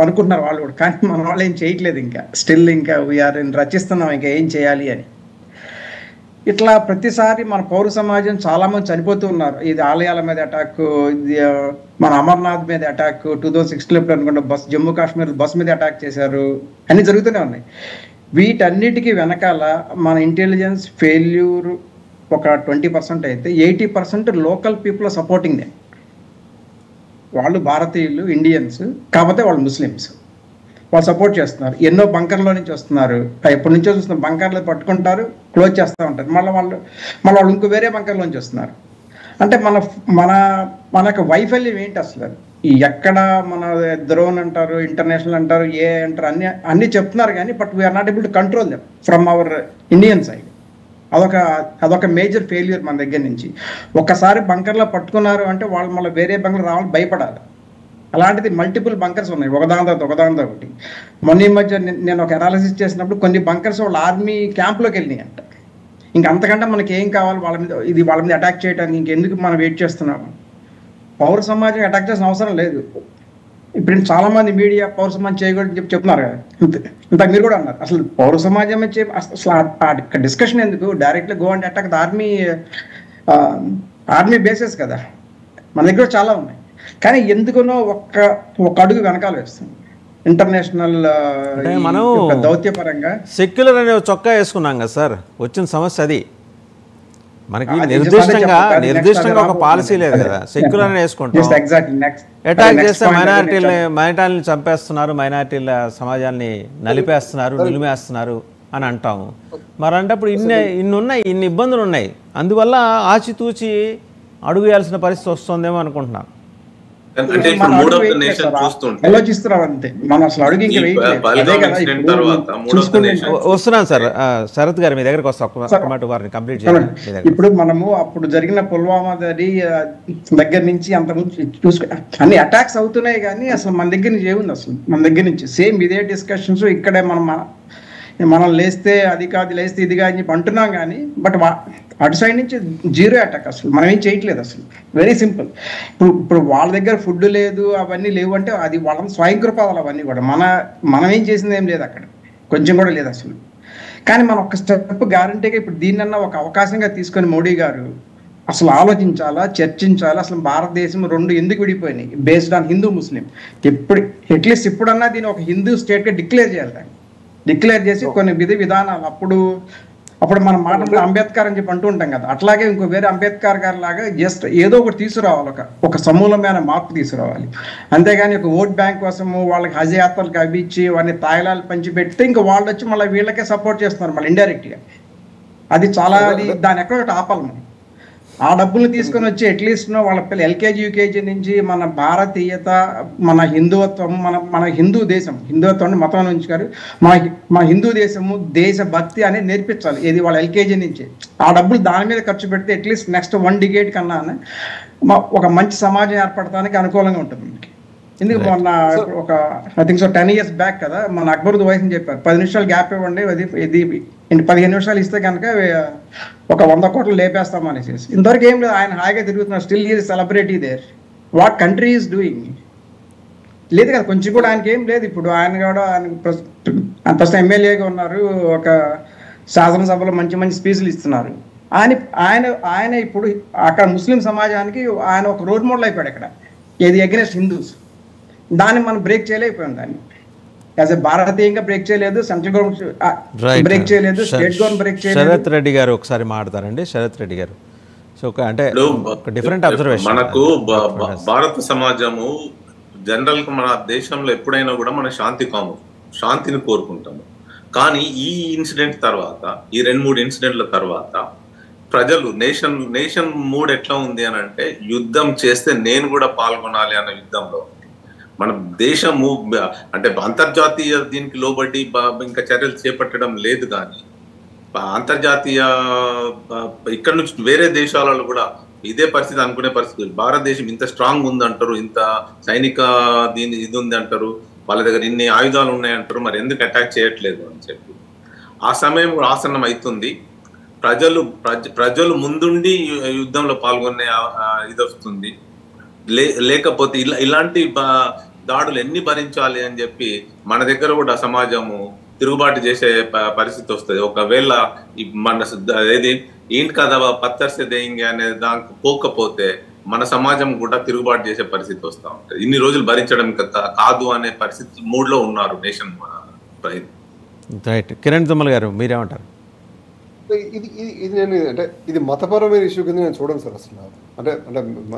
అనుకుంటున్నారు వాళ్ళు కూడా, కానీ మన వాళ్ళు ఏం చేయట్లేదు. ఇంకా స్టిల్ ఇంకా వీఆర్ రచిస్తున్నాం ఇంకా ఏం చేయాలి అని. ఇట్లా ప్రతిసారి మన పౌర సమాజం చాలా మంది చనిపోతూ ఉన్నారు. ఇది ఆలయాల మీద అటాక్, ఇది మన అమర్నాథ్ మీద అటాక్, 2016 అనుకుంటా జమ్మూ కాశ్మీర్ బస్ మీద అటాక్ చేశారు, అన్ని జరుగుతూనే ఉన్నాయి. వీటన్నిటికీ వెనకాల మన ఇంటెలిజెన్స్ ఫెయిల్యూర్ ఒక 20% అయితే 80% లోకల్ పీపుల్ సపోర్టింగ్ దే. వాళ్ళు భారతీయులు, ఇండియన్స్, కాకపోతే వాళ్ళు ముస్లిమ్స్, వాళ్ళు సపోర్ట్ చేస్తున్నారు. ఎన్నో బంకర్లో నుంచి వస్తున్నారు, ఎప్పటి నుంచో చూస్తున్నారు. బంకర్లు పట్టుకుంటారు, క్లోజ్ చేస్తూ ఉంటారు, మళ్ళీ వాళ్ళు ఇంకో వేరే బంకర్లోంచి వస్తున్నారు. అంటే మన యొక్క వైఫల్యం ఏంటి అసలు? ఎక్కడ మన డ్రోన్ అంటారు, ఇంటర్నేషనల్ అంటారు, ఏ అంటారు, అన్ని చెప్తున్నారు కానీ but we are not able to control them from our Indian side. అదొక మేజర్ ఫెయిల్యూర్ మన దగ్గర నుంచి. ఒక్కసారి బంకర్లో పట్టుకున్నారు అంటే వాళ్ళు మళ్ళీ వేరే బంకర్ రావాలి, భయపడాలి. అలాంటిది మల్టిపుల్ బంకర్స్ ఉన్నాయి, ఒకదాని తర్వాత ఒకటి. మొన్న ఈ మధ్య నేను ఒక అనాలిసిస్ చేసినప్పుడు కొన్ని బంకర్స్ వాళ్ళ ఆర్మీ క్యాంప్లోకి వెళ్ళినాయి అంట. ఇంక అంతకంటే మనకి ఏం కావాలి? వాళ్ళ మీద అటాక్ చేయడానికి ఇంకెందుకు మనం వెయిట్ చేస్తున్నాము? పౌర సమాజం అటాక్ చేసిన అవసరం లేదు. ఇప్పుడు చాలా మంది మీడియా పౌర సమాజం చేయకూడదని చెప్తున్నారు కదా, ఇంత మీరు కూడా అన్నారు. అసలు పౌర సమాజమే అసలు డిస్కషన్ ఎందుకు? Directly go and attack the army bases కదా, మన దగ్గర చాలా ఉన్నాయి. కానీ ఎందుకునో ఒక అడుగు వెనకాల వేస్తుంది. ఇంటర్నేషనల్ మనం దౌత్యపరంగా సెక్యులర్ అనే చొక్కా వేసుకున్నాం కదా సార్, వచ్చిన సమస్య అది. మనకి నిర్దిష్టంగా ఒక పాలసీ లేదు కదా, సెక్యులర్ అని వేసుకుంటాం. అటాక్ చేస్తే మైనారిటీని చంపేస్తున్నారు, మైనారిటీల సమాజాన్ని నలిపేస్తున్నారు, నిలిమేస్తున్నారు అని అంటాము. మరి అంటే ఇన్ని ఇబ్బందులు ఉన్నాయి, అందువల్ల ఆచితూచి అడుగు వేయాల్సిన పరిస్థితి వస్తుందేమో అనుకుంటున్నాను. వస్తున్నాను సార్, శరత్ గారు మీ దగ్గరకు వస్తాం, వారిని కంప్లీట్ చేయాలి. ఇప్పుడు మనము అప్పుడు జరిగిన పుల్వామా దగ్గర నుంచి అంత అన్ని అటాక్స్ అవుతున్నాయి, కానీ అసలు మన దగ్గర నుంచి ఏముంది? అసలు మన దగ్గర నుంచి సేమ్ ఇదే డిస్కషన్స్ ఇక్కడే మనం లేస్తే అది కాదు, లేస్తే ఇది కాదు అని చెప్పి అంటున్నాం, కానీ బట్ అటు సైడ్ నుంచి జీరో అటాక్. అసలు మనం ఏం చేయట్లేదు. అసలు వెరీ సింపుల్. ఇప్పుడు వాళ్ళ దగ్గర ఫుడ్ లేదు, అవన్నీ లేవు అంటే అది వాళ్ళ స్వయంకృపాదాలు అవన్నీ కూడా. మనం ఏం చేసింది ఏం లేదు అక్కడ, కొంచెం కూడా లేదు అసలు. కానీ మనం ఒక స్టెప్ గ్యారంటీగా ఇప్పుడు దీన్నన్నా ఒక అవకాశంగా తీసుకొని మోడీ గారు అసలు ఆలోచించాలా, చర్చించాలా. అసలు భారతదేశం రెండు ఎందుకు విడిపోయినాయి? Based on Hindu Muslim. At least ఇప్పుడన్నా దీన్ని ఒక హిందూ స్టేట్గా డిక్లేర్ చేయాలి. దాన్ని డిక్లేర్ చేసి కొన్ని విధానాలు అప్పుడు మనం మాట్లాడుతూ అంబేద్కర్ అని చెప్పి అంటూ ఉంటాం కదా, అట్లాగే ఇంకో వేరే అంబేద్కర్ గారి లాగా జస్ట్ ఏదో ఒకటి తీసుకురావాలి, ఒక సమూలమైన మార్పు తీసుకురావాలి. అంతేగాని ఒక ఓట్ బ్యాంక్ కోసము వాళ్ళకి హజ్ యాత్రలకు అవి ఇచ్చి వాడిని తాయిలాలు పంచిపెడితే ఇంకా వాళ్ళు వచ్చి మళ్ళీ వీళ్ళకే సపోర్ట్ చేస్తున్నారు మళ్ళీ ఇండైరెక్ట్గా. అది చాలా దాన్ని ఎక్కడొకటి ఆపాలి. మనం ఆ డబ్బులు తీసుకొని వచ్చి అట్లీస్ట్ వాళ్ళ పిల్లలు ఎల్కేజీ యూకేజీ నుంచి మన భారతీయత, మన హిందుత్వం, మన హిందూ దేశం, హిందుత్వం మతం నుంచి కాదు, మన హిందూ దేశము, దేశభక్తి అనేది నేర్పించాలి. ఇది వాళ్ళ ఎల్కేజీ నుంచి. ఆ డబ్బులు దాని మీద ఖర్చు పెడితే అట్లీస్ట్ నెక్స్ట్ 1 డికేడ్ కన్నా ఒక మంచి సమాజం ఏర్పడటానికి అనుకూలంగా ఉంటుంది మనకి. ఎందుకు మొన్న ఒక I think so 10 years back కదా, మన అక్బరుద్దీన్ ఓవైసీ చెప్పారు 10 నిమిషాలు గ్యాప్ ఇవ్వండి, ఇది 15 నిమిషాలు ఇస్తే కనుక ఒక 100 కోట్లు లేపేస్తాం అనేసి. ఇంతవరకు ఏం లేదు, ఆయన హాయిగా తిరుగుతున్నారు. Still is celebrity there. What country is doing లేదు కదా, కొంచెం కూడా ఆయనకి ఏం లేదు. ఇప్పుడు ఆయన కూడా ప్రస్తుతం ఎమ్మెల్యేగా ఉన్నారు, ఒక శాసనసభలో మంచి మంచి స్పీచ్లు ఇస్తున్నారు. ఆయన ఇప్పుడు అక్కడ ముస్లిం సమాజానికి ఆయన ఒక రోల్ మోడల్ అయిపోయాడు అక్కడ, ఏది అగెన్స్ట్ హిందూస్. దాన్ని మనం బ్రేక్ చేయలేకపోయాం. దాన్ని యాజ్ ఎ భారతీయంగా బ్రేక్ చేయలేదు, సెంట్రల్ గవర్నమెంట్ బ్రేక్ చేయలేదు, స్టేట్ గవర్నమెంట్ బ్రేక్ చేయలేదు. శరత్ రెడ్డి గారు ఒకసారి మాట్లాడతారండి. శరత్ రెడ్డి గారు, సో అంటే డిఫరెంట్ అబ్జర్వేషన్. మనకు భారత సమాజము జనరల్ గా మన దేశంలో ఎప్పుడైనా కూడా మన శాంతిని కోరుకుంటాము. కానీ ఈ ఇన్సిడెంట్ తర్వాత, ఈ 2-3 ఇన్సిడెంట్ల తర్వాత ప్రజలు నేషన్ మూడ్ ఎట్లా ఉంది అని అంటే, యుద్ధం చేస్తే నేను కూడా పాల్గొనాలి అన్న యుద్ధంలో మన దేశము అంటే అంతర్జాతీయ దీనికి లోబడి ఇంకా చర్యలు చేపట్టడం లేదు. కానీ అంతర్జాతీయ ఇక్కడ నుంచి వేరే దేశాలలో కూడా ఇదే పరిస్థితి అనుకునే పరిస్థితి. భారతదేశం ఇంత స్ట్రాంగ్ ఉందంటారు, ఇంత సైనిక ఇది ఉంది అంటారు, వాళ్ళ దగ్గర ఇన్ని ఆయుధాలు ఉన్నాయంటారు, మరి ఎందుకు అటాక్ చేయట్లేదు అని చెప్పి ఆ సమయం ఆసన్నం అవుతుంది. ప్రజలు ముందుండి యుద్ధంలో పాల్గొనే ఇది వస్తుంది. లేకపోతే ఇలాంటి దాడులు ఎన్ని భరించాలి అని చెప్పి మన దగ్గర కూడా సమాజము తిరుగుబాటు చేసే పరిస్థితి వస్తుంది. ఒకవేళ మన ఏది ఏంటి కదా పత్తర్సే దేంగే అనే దానికి పోకపోతే మన సమాజం కూడా తిరుగుబాటు చేసే పరిస్థితి వస్తూ ఉంటుంది. ఇన్ని రోజులు భరించడం కాదు అనే పరిస్థితి మూడ్లో ఉన్నారు నేషన్ రైట్. కిరణ్ తుమ్మల గారు మీరేమంటారు? ఇది నేను అంటే ఇది మతపరమైన ఇష్యూ కింద నేను చూడను సార్ అసలు. అంటే